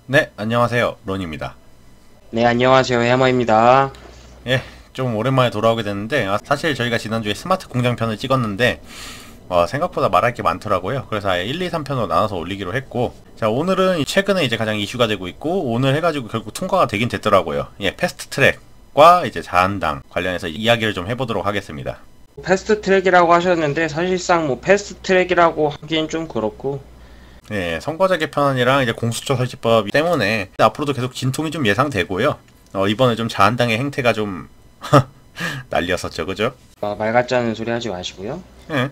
네, 안녕하세요. 론입니다. 네, 안녕하세요. 해머입니다. 예, 좀 오랜만에 돌아오게 됐는데 사실 저희가 지난주에 스마트 공장 편을 찍었는데 생각보다 말할 게 많더라고요. 그래서 아예 1, 2, 3편으로 나눠서 올리기로 했고, 자, 오늘은 최근에 이제 가장 이슈가 되고 있고 오늘 해가지고 결국 통과가 되긴 됐더라고요. 예, 패스트트랙과 이제 자한당 관련해서 이야기를 좀 해보도록 하겠습니다. 패스트트랙이라고 하셨는데 사실상 뭐 패스트트랙이라고 하기엔 좀 그렇고, 예, 선거제 개편안이랑 이제 공수처 설치법 때문에 앞으로도 계속 진통이 좀 예상되고요. 이번에 좀 자한당의 행태가 좀 난리였었죠, 그죠? 말 같지 않은 소리 하지 마시고요. 예.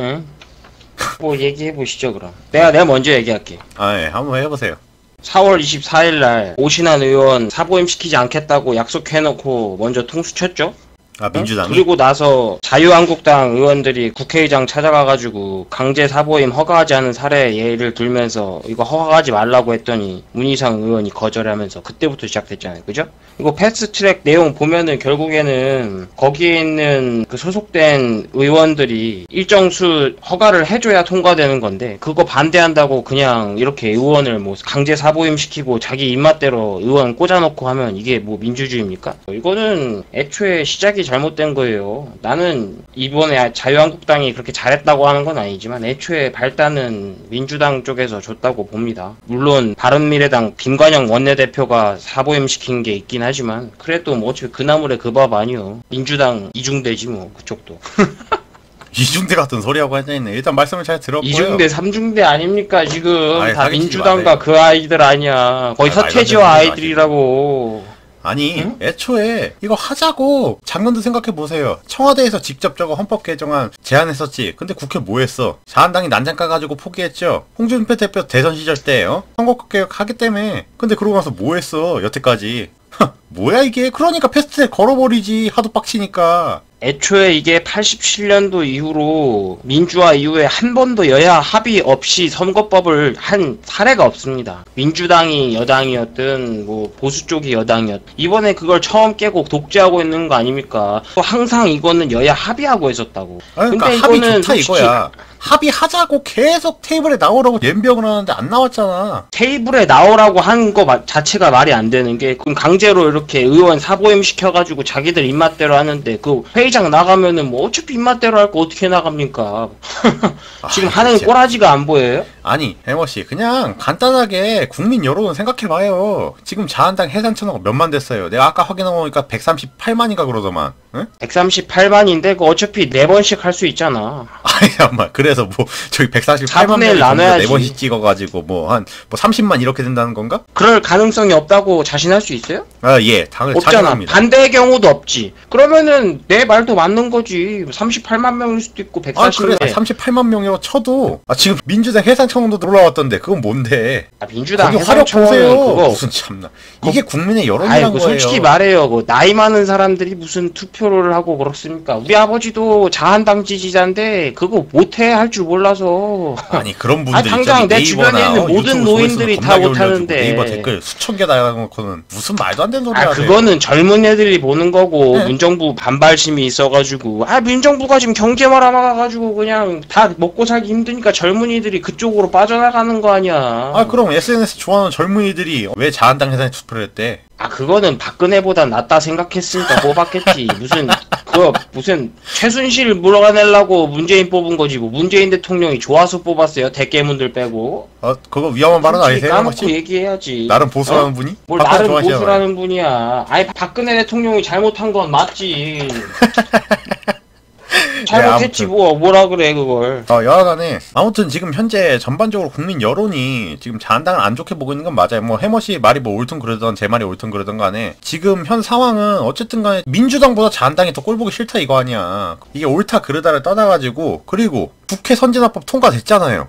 응? 뭐 얘기해 보시죠 그럼. 내가 먼저 얘기할게. 예, 한번 해보세요. 4월 24일 날 오신환 의원 사보임 시키지 않겠다고 약속해놓고 먼저 통수 쳤죠? 민주당이? 그리고 나서 자유한국당 의원들이 국회의장 찾아가가지고 강제 사보임 허가하지 않은 사례 예를 들면서 이거 허가하지 말라고 했더니 문희상 의원이 거절하면서 그때부터 시작됐잖아요. 그죠? 이거 패스트트랙 내용 보면은 결국에는 거기에 있는 그 소속된 의원들이 일정 수 허가를 해줘야 통과되는 건데, 그거 반대한다고 그냥 이렇게 의원을 뭐 강제 사보임 시키고 자기 입맛대로 의원 꽂아놓고 하면 이게 뭐 민주주의입니까? 이거는 애초에 시작이 잘못된 거예요. 나는 이번에 자유한국당이 그렇게 잘했다고 하는 건 아니지만 애초에 발단은 민주당 쪽에서 줬다고 봅니다. 물론 바른미래당 김관영 원내대표가 사보임 시킨 게 있긴 하지만 그래도 뭐 어차피 그 나물에 그 밥 아니요. 민주당 이중대지 뭐 그쪽도. 이중대 같은 소리하고 앉아있네. 일단 말씀을 잘 들었고요. 이중대, 삼중대 아닙니까 지금. 아니, 다 민주당과 그 아이들 아니야. 거의 서태지와 아이들이라고. 아니, 응? 애초에 이거 하자고 작년도 생각해보세요. 청와대에서 직접 저거 헌법 개정안 제안했었지. 근데 국회 뭐 했어? 자한당이 난장 까가지고 포기했죠. 홍준표 대표 대선 시절 때 선거법 개혁 하기 때문에. 근데 그러고 나서 뭐 했어 여태까지. 뭐야 이게. 그러니까 패스트트랙 걸어버리지. 하도 빡치니까. 애초에 이게 87년도 이후로 민주화 이후에 한 번도 여야 합의 없이 선거법을 한 사례가 없습니다. 민주당이 여당이었든 뭐 보수 쪽이 여당이었든 이번에 그걸 처음 깨고 독재하고 있는 거 아닙니까? 항상 이거는 여야 합의하고 했었다고. 그러니까 근데 합의 이거는 좋다 이거야. 합의하자고 계속 테이블에 나오라고 연병을 하는데 안 나왔잖아. 테이블에 나오라고 한 거 자체가 말이 안 되는 게, 그럼 강제로 이렇게 의원 사보임 시켜가지고 자기들 입맛대로 하는데 그 회의장 나가면은 뭐 어차피 입맛대로 할 거 어떻게 나갑니까? 지금 하는 진짜. 꼬라지가 안 보여요? 아니, 해머씨, 그냥 간단하게 국민 여론은 생각해봐요. 지금 자한당 해산 천호가 몇만 됐어요. 내가 아까 확인해보니까 138만인가 그러더만. 응? 138만인데 그 어차피 4번씩 할 수 있잖아. 아니, 잠깐만. 그래서 뭐 저기 148만 명이 나눠야지. 4번씩 찍어가지고 뭐 한 30만 이렇게 된다는 건가? 그럴 가능성이 없다고 자신할 수 있어요? 예, 당연히 없잖아. 자신합니다. 반대의 경우도 없지. 그러면은 내 말도 맞는 거지. 38만 명일 수도 있고 140만. 그래. 38만 명이라고 쳐도 지금 민주당 해산 청원도 올라왔던데 그건 뭔데? 민주당 거기 해산 화력 보세요. 청원은 그거 무슨 참나. 이게 국민의 여론이란 거예요. 솔직히 말해요. 그 나이 많은 사람들이 무슨 투표를 하고 그렇습니까? 우리 아버지도 자한당 지지자인데 그거 못해 할 줄 몰라서. 아니 그런 분들이 당장 내 주변에 있는 모든 노인들이 다 못하는데. 네이버 댓글 수천 개 달아놓고는 무슨 말도 안 되는 소리 하세요. 그거는 젊은 애들이 보는 거고, 네. 문정부 반발심이 있어가지고, 민정부가 지금 경제 말아나가가지고 그냥 다 먹고 살기 힘드니까 젊은이들이 그쪽으로 빠져나가는 거 아니야. 그럼 SNS 좋아하는 젊은이들이 왜 자한당 해산에 투표를 했대? 그거는 박근혜보다 낫다 생각했으니까 뽑았겠지. 무슨 최순실 물어내려고 문재인 뽑은 거지. 뭐 문재인 대통령이 좋아서 뽑았어요. 대깨문들 빼고. 그거 위험한 발언 아니세요? 까놓고 얘기해야지. 나름 보수라는 분이? 뭘 나름 보수라는 분이야. 박근혜 대통령이 잘못한 건 맞지. 잘못했지. 뭐라 그래 그걸. 여하간에 아무튼 지금 현재 전반적으로 국민 여론이 지금 자한당을 안 좋게 보고 있는 건 맞아요. 뭐 해머씨 말이 뭐 옳든 그러던 제 말이 옳든 그러던 간에 지금 현 상황은 어쨌든 간에 민주당보다 자한당이 더 꼴보기 싫다 이거 아니야. 이게 옳다 그르다를 떠나가지고, 그리고 국회 선진화법 통과됐잖아요.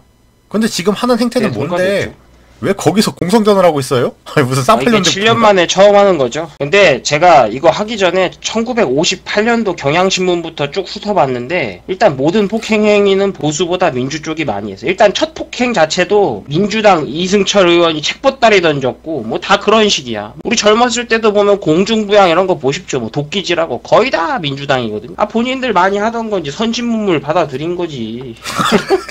근데 지금 하는 행태는 뭔데? 왜 거기서 공성전을 하고 있어요? 아니 무슨 이게 쌍팔년대 7년 만에 처음 하는 거죠. 근데 제가 이거 하기 전에 1958년도 경향신문부터 쭉 훑어봤는데 일단 모든 폭행 행위는 보수보다 민주 쪽이 많이 했어요. 일단 첫 폭행 자체도 민주당 이승철 의원이 책보따리 던졌고 뭐 다 그런 식이야. 우리 젊었을 때도 보면 공중부양 이런 거 보십시오. 뭐 도끼질하고 거의 다 민주당이거든요. 본인들 많이 하던 건지 선진문물 받아들인 거지.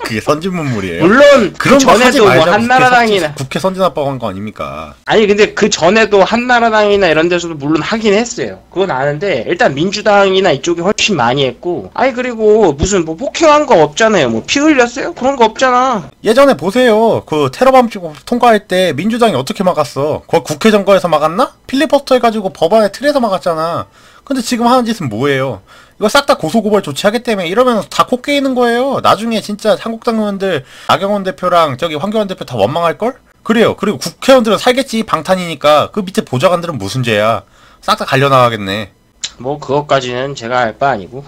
그게 선진문물이에요? 물론 그런 그 거 하지 전에도 뭐 말자고 한나라당이나 국회 선진화법 한 거 아닙니까? 아니 근데 그 전에도 한나라당이나 이런 데서도 물론 하긴 했어요. 그건 아는데 일단 민주당이나 이쪽이 훨씬 많이 했고 아니 그리고 무슨 뭐 폭행한 거 없잖아요. 뭐 피 흘렸어요? 그런 거 없잖아. 예전에 보세요. 그 테러범죄법 통과할 때 민주당이 어떻게 막았어? 그걸 국회 정거에서 막았나? 필리버스터 해가지고 법안에 틀에서 막았잖아. 근데 지금 하는 짓은 뭐예요? 이거 싹 다 고소고발 조치하기 때문에 이러면 다 코 깨이는 거예요. 나중에 진짜 한국당 의원들 나경원 대표랑 저기 황교안 대표 다 원망할걸? 그래요. 그리고 국회의원들은 살겠지. 방탄이니까. 그 밑에 보좌관들은 무슨 죄야. 싹 다 갈려나가겠네. 뭐 그것까지는 제가 할 바 아니고.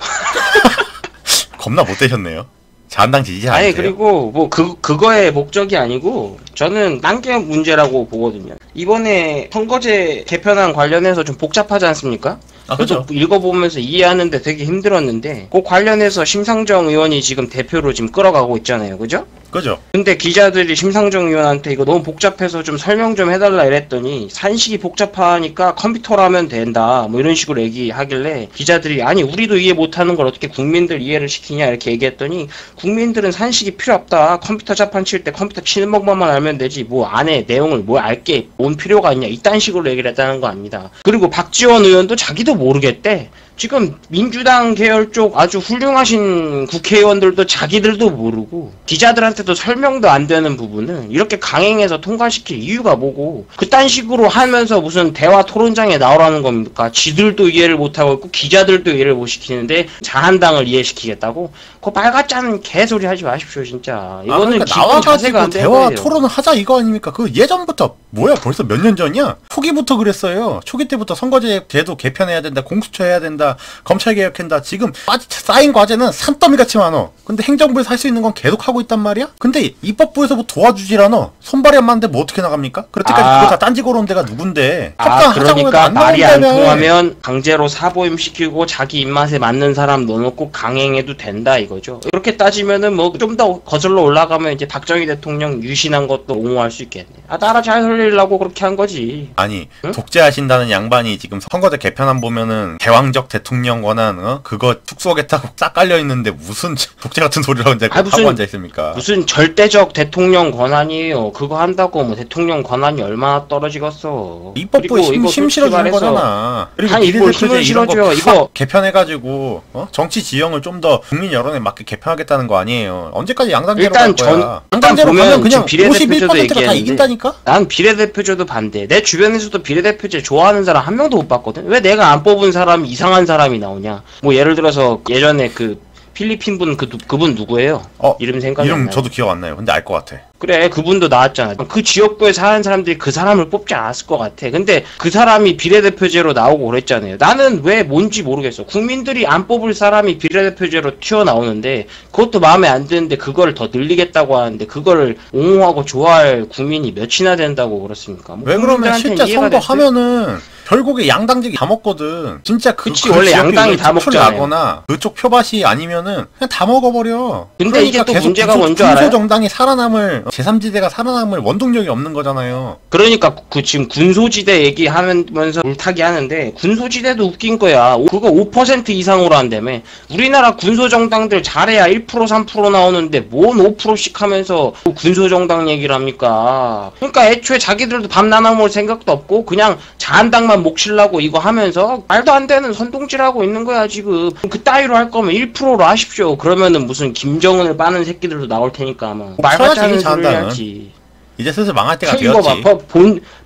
겁나 못되셨네요. 자한당 지지자 아니세요? 아니 그리고 뭐 그거의 목적이 아니고 저는 딴 게 문제라고 보거든요. 이번에 선거제 개편안 관련해서 좀 복잡하지 않습니까? 아, 그래서 그죠. 읽어보면서 이해하는데 되게 힘들었는데 그 관련해서 심상정 의원이 지금 대표로 지금 끌어가고 있잖아요. 그죠? 그죠. 근데 기자들이 심상정 의원한테 이거 너무 복잡해서 좀 설명 좀 해달라 이랬더니 산식이 복잡하니까 컴퓨터로 하면 된다 뭐 이런 식으로 얘기하길래 기자들이 아니 우리도 이해 못하는 걸 어떻게 국민들 이해를 시키냐 이렇게 얘기했더니 국민들은 산식이 필요 없다. 컴퓨터 자판 칠 때 컴퓨터 치는 법만 알면 되지 뭐 안에 내용을 뭐 알게 뭔 필요가 있냐 이딴 식으로 얘기를 했다는 거 아닙니다. 그리고 박지원 의원도 자기도 모르겠대. 지금 민주당 계열 쪽 아주 훌륭하신 국회의원들도 자기들도 모르고 기자들한테도 설명도 안 되는 부분은 이렇게 강행해서 통과시킬 이유가 뭐고 그딴 식으로 하면서 무슨 대화 토론장에 나오라는 겁니까? 지들도 이해를 못하고 있고 기자들도 이해를 못 시키는데 자한당을 이해시키겠다고? 그거 말같자는 개소리 하지 마십시오 진짜. 이거는 그러니까 기본 자세가 나와가지고 안 되는 대화 거예요. 토론을 하자 이거 아닙니까? 그 예전부터 뭐야 벌써 몇 년 전이야? 초기부터 그랬어요. 초기 때부터 선거제 제도 개편해야 된다, 공수처 해야 된다, 검찰 개혁한다. 지금 쌓인 과제는 산더미같이 많어. 근데 행정부에서 할 수 있는 건 계속 하고 있단 말이야? 근데 입법부에서 뭐 도와주질 않아. 손발이 안 맞는데 뭐 어떻게 나갑니까? 그렇게까지 그거 다 딴지 걸어온 데가 누군데? 그러니까 해도 안 말이 안 나온다며. 통하면 강제로 사보임 시키고 자기 입맛에 맞는 사람 넣어놓고 강행해도 된다 이거죠. 이렇게 따지면은 뭐 좀 더 거슬러 올라가면 이제 박정희 대통령 유신한 것도 옹호할 수 있겠네. 나라 잘 살리려고 그렇게 한 거지. 아니 응? 독재하신다는 양반이 지금 선거제 개편안 보면은 대왕적 대통령 권한 그거 축소하겠다고 싹 깔려 있는데 무슨 독재 같은 소리를 하고 앉아 있습니까? 무슨 절대적 대통령 권한이에요. 그거 한다고 뭐 대통령 권한이 얼마나 떨어지겠어. 입법부에 힘 실어주는 거잖아. 그리고 아니 이걸 비례대표제 힘을 이런 거 실어줘요. 이거 개편해가지고 정치 지형을 좀 더 국민 여론에 맞게 개편하겠다는 거 아니에요. 언제까지 양당제로 일단 갈 거야? 일단 양당제로 보면 가면 그냥 지금 비례대표제도 51%가 다 얘기했는데 이긴다니까? 난 비례대표제도 반대. 내 주변에서도 비례대표제 좋아하는 사람 한 명도 못 봤거든. 왜 내가 안 뽑은 사람 이상한 사람이 나오냐? 뭐 예를 들어서 예전에 그 필리핀 분 그분 누구예요? 이름 생각이 안 이름 나요. 저도 기억 안 나요. 근데 알 것 같아. 그래 그분도 나왔잖아. 그 지역구에 사는 사람들이 그 사람을 뽑지 않았을 것 같아. 근데 그 사람이 비례대표제로 나오고 그랬잖아요. 나는 왜 뭔지 모르겠어. 국민들이 안 뽑을 사람이 비례대표제로 튀어나오는데 그것도 마음에 안 드는데 그걸 더 늘리겠다고 하는데 그걸 옹호하고 좋아할 국민이 몇이나 된다고 그렇습니까? 뭐 왜 그러면 국민들한테는 실제 이해가 됐어요. 선거하면은 결국에 양당직이 다 먹거든. 진짜 그치, 원래 양당이 다 먹잖아요. 나거나 그쪽 표밭이 아니면은 그냥 다 먹어버려. 근데 이게 또 계속 문제가 뭔지 알아요? 군소정당이 살아남을 제3지대가 살아남을 원동력이 없는 거잖아요. 그러니까 지금 군소지대 얘기하면서 물타기 하는데 군소지대도 웃긴 거야. 그거 5% 이상으로 한다며. 우리나라 군소정당들 잘해야 1% 3% 나오는데 뭔 5%씩 하면서 군소정당 얘기를 합니까? 그러니까 애초에 자기들도 밥 나눠 먹을 생각도 없고 그냥 자한당만 몫이려고 이거 하면서 말도 안 되는 선동질하고 있는 거야 지금. 그 따위로 할 거면 1%로 하십시오. 그러면은 무슨 김정은을 빠는 새끼들도 나올 테니까 아마. 말같지 않은 소리를 하지. 이제 슬슬 망할 때가 이거 되었지. 봐,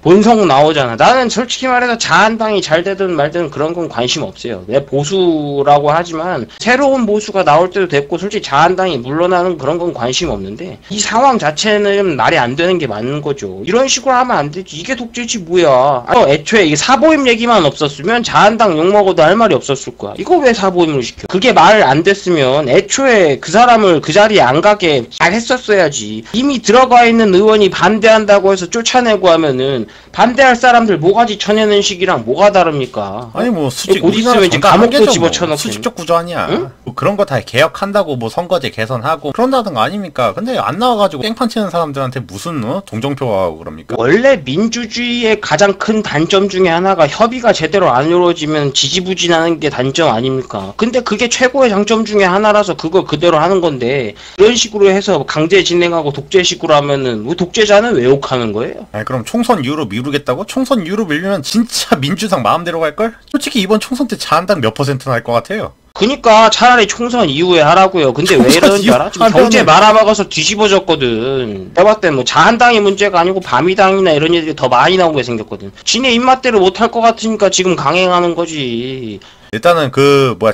본성 나오잖아. 나는 솔직히 말해서 자한당이 잘 되든 말든 그런 건 관심 없어요. 내 보수라고 하지만 새로운 보수가 나올 때도 됐고 솔직히 자한당이 물러나는 그런 건 관심 없는데 이 상황 자체는 말이 안 되는 게 맞는 거죠. 이런 식으로 하면 안 되지. 이게 독재지 뭐야. 애초에 이게 사보임 얘기만 없었으면 자한당 욕먹어도 할 말이 없었을 거야. 이거 왜 사보임을 시켜? 그게 말 안 됐으면 애초에 그 사람을 그 자리에 안 가게 잘 했었어야지. 이미 들어가 있는 의원이 반대한다고 해서 쫓아내고 하면은 반대할 사람들 모가지 쳐내는 식이랑 뭐가 다릅니까? 아니 뭐 수직 곧 있으면 이제 감옥도 집어쳐넣고 수직적 구조 아니야. 응? 뭐 그런 거 다 개혁한다고 뭐 선거제 개선하고 그런다는 거 아닙니까? 근데 안 나와가지고 깽판 치는 사람들한테 무슨 동정표하고 그럽니까? 원래 민주주의의 가장 큰 단점 중에 하나가 협의가 제대로 안 이루어지면 지지부진하는 게 단점 아닙니까? 근데 그게 최고의 장점 중에 하나라서 그걸 그대로 하는 건데 이런 식으로 해서 강제 진행하고 독재식으로 하면은 뭐 독재자는 왜 욕하는 거예요? 아니 그럼 총선 이후로 미루겠다고? 총선 이후로 밀리면 진짜 민주당 마음대로 갈걸? 솔직히 이번 총선 때 자한당 몇 %나 할 것 같아요? 그니까 차라리 총선 이후에 하라고요. 근데 왜 이러는 줄 알아? 지금 경제 말아먹어서 뒤집어졌거든. 내가 봤을 땐 뭐 자한당이 문제가 아니고 바미당이나 이런 애들이 더 많이 나오게 생겼거든. 지네 입맛대로 못할 것 같으니까 지금 강행하는 거지. 일단은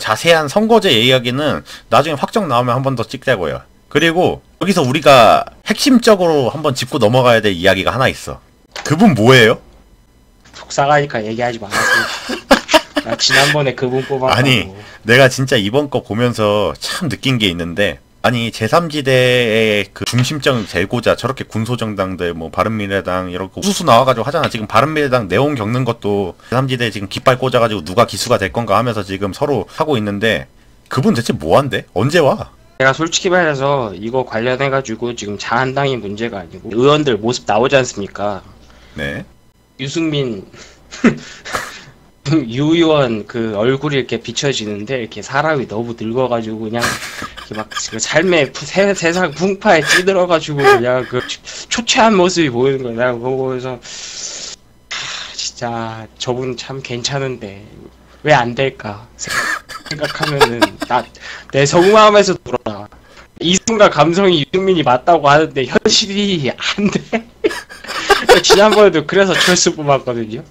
자세한 선거제 이야기는 나중에 확정 나오면 한 번 더 찍자고요. 그리고 여기서 우리가 핵심적으로 한번 짚고 넘어가야 될 이야기가 하나 있어. 그분 뭐예요? 속상하니까 얘기하지 말았어. 나 지난번에 그분 뽑았다고. 아니 내가 진짜 이번 거 보면서 참 느낀 게 있는데, 아니 제3지대의 그 중심점이 되고자 저렇게 군소정당들 뭐 바른미래당 이렇게 우수수 나와가지고 하잖아. 지금 바른미래당 내용 겪는 것도 제3지대 지금 깃발 꽂아가지고 누가 기수가 될 건가 하면서 지금 서로 하고 있는데, 그분 대체 뭐 한대? 언제 와? 제가 솔직히 말해서 이거 관련해가지고 지금 자한당이 문제가 아니고 의원들 모습 나오지 않습니까? 네. 유승민 유 의원 그 얼굴이 이렇게 비춰지는데 이렇게 사람이 너무 늙어가지고 그냥 이렇게 막 삶의 세상 풍파에 찌들어가지고 그냥 그 초췌한 모습이 보이는 거야. 내가 그거 보면서 진짜 저분 참 괜찮은데 왜 안 될까 생각하면은 내 속마음에서 돌아와. 이 순간 감성이 유승민이 맞다고 하는데 현실이 안 돼. 지난번에도 그래서 철수 뽑았거든요.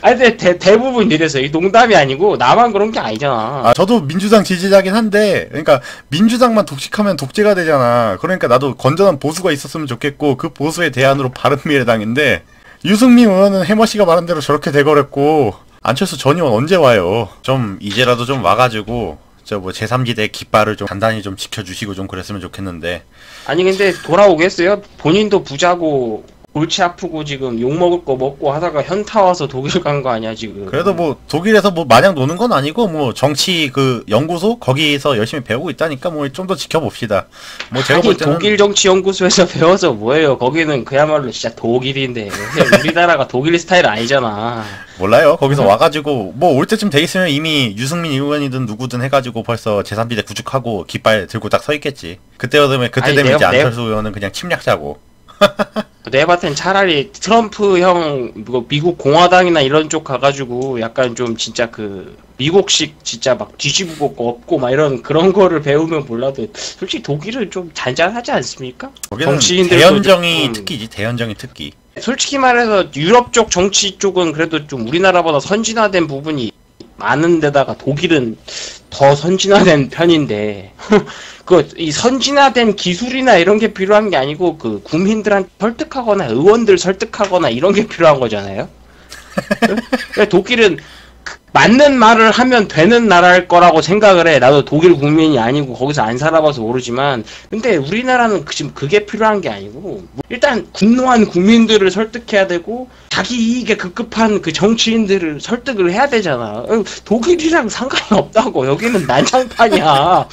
아니 근데 대부분 이래서 이 농담이 아니고 나만 그런 게 아니잖아. 아 저도 민주당 지지자긴 한데, 그러니까 민주당만 독식하면 독재가 되잖아. 그러니까 나도 건전한 보수가 있었으면 좋겠고, 그 보수의 대안으로 바른미래당인데, 유승민 의원은 해머씨가 말한 대로 저렇게 돼버렸고, 안철수 전 의원 언제 와요? 좀 이제라도 좀 와가지고 저 뭐 제3지대 깃발을 좀 단단히 좀 지켜주시고 좀 그랬으면 좋겠는데. 아니 근데 돌아오겠어요? 본인도 부자고 골치 아프고 지금 욕먹을 거 먹고 하다가 현타 와서 독일 간 거 아니야 지금. 그래도 뭐 독일에서 뭐 마냥 노는 건 아니고 뭐 정치 그 연구소 거기서 열심히 배우고 있다니까 뭐 좀 더 지켜봅시다. 뭐 제가 아니 볼 때는 독일 정치 연구소에서 배워서 뭐예요? 거기는 그야말로 진짜 독일인데 우리나라가 독일 스타일 아니잖아. 몰라요. 거기서 와가지고 뭐 올 때쯤 돼 있으면 이미 유승민 의원이든 누구든 해가지고 벌써 제3지대 구축하고 깃발 들고 딱 서 있겠지. 그때 되면 이제 안철수 의원은 그냥 침략자고. 내가 봤을 땐 차라리 트럼프 형 미국 공화당이나 이런 쪽 가가지고 약간 좀 진짜 그 미국식 진짜 막 뒤집고 없고 막 이런 그런 거를 배우면 몰라도 솔직히 독일은 좀 잔잔하지 않습니까? 거기는 대연정이 특기지. 대연정이 특기. 솔직히 말해서 유럽 쪽 정치 쪽은 그래도 좀 우리나라보다 선진화된 부분이 많은 데다가 독일은 더 선진화된 편인데 이 선진화된 기술이나 이런 게 필요한 게 아니고 그 국민들한테 설득하거나 의원들 설득하거나 이런 게 필요한 거잖아요. 독일은 맞는 말을 하면 되는 나라일 거라고 생각을 해. 나도 독일 국민이 아니고 거기서 안 살아봐서 모르지만, 근데 우리나라는 지금 그게 필요한 게 아니고 일단 분노한 국민들을 설득해야 되고 자기 이익에 급급한 그 정치인들을 설득을 해야 되잖아. 독일이랑 상관이 없다고. 여기는 난장판이야.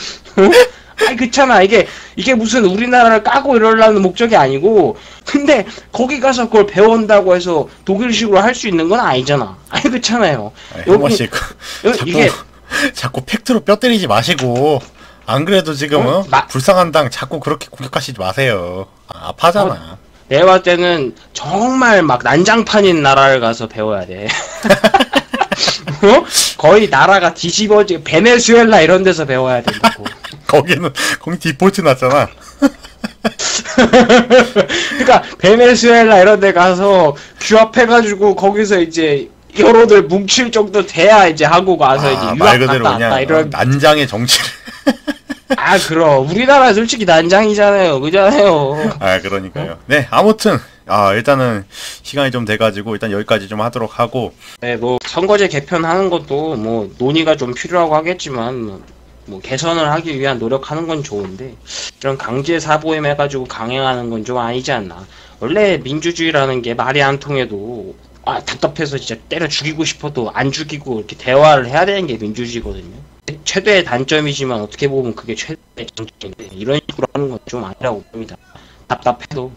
아니 그렇잖아. 이게 무슨 우리나라를 까고 이러려는 목적이 아니고, 근데 거기 가서 그걸 배운다고 해서 독일식으로 할 수 있는 건 아니잖아. 아니 그렇잖아요. 여기 자꾸 팩트로 뼈 때리지 마시고, 안 그래도 지금 불쌍한 당 자꾸 그렇게 공격하시지 마세요. 아파잖아. 내가 봤을 때는 정말 막 난장판인 나라를 가서 배워야 돼. 거의 나라가 뒤집어지고 베네수엘라 이런 데서 배워야 된다고. 거기 디폴트 났잖아. 그러니까 베네수엘라 이런 데 가서 규합해가지고 거기서 이제 여로들 뭉칠 정도 돼야 이제 한국 와서 이제 유학 갔다 왔다 이런 난장의 정치를. 그럼 우리나라 솔직히 난장이잖아요. 그잖아요. 그러니까요. 네, 아무튼 일단은 시간이 좀 돼가지고 일단 여기까지 좀 하도록 하고. 네, 뭐 선거제 개편하는 것도 뭐 논의가 좀 필요하고 하겠지만 뭐 개선을 하기 위한 노력하는 건 좋은데 이런 강제 사보임 해가지고 강행하는 건 좀 아니지 않나. 원래 민주주의라는 게 말이 안 통해도 답답해서 진짜 때려 죽이고 싶어도 안 죽이고 이렇게 대화를 해야 되는 게 민주주의거든요. 최대의 단점이지만 어떻게 보면 그게 최대의 장점인데 이런 식으로 하는 건 좀 아니라고 봅니다. 답답해도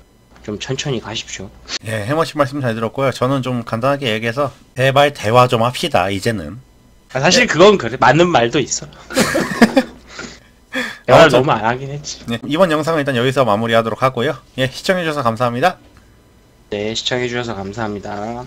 좀 천천히 가십시오. 예, 해머씨 말씀 잘 들었고요. 저는 좀 간단하게 얘기해서 제발 대화 좀 합시다. 이제는. 사실 그건 그래. 맞는 말도 있어. 대화를 너무 안 하긴 했지. 네, 이번 영상은 일단 여기서 마무리하도록 하고요. 예, 시청해주셔서 감사합니다. 네, 시청해주셔서 감사합니다.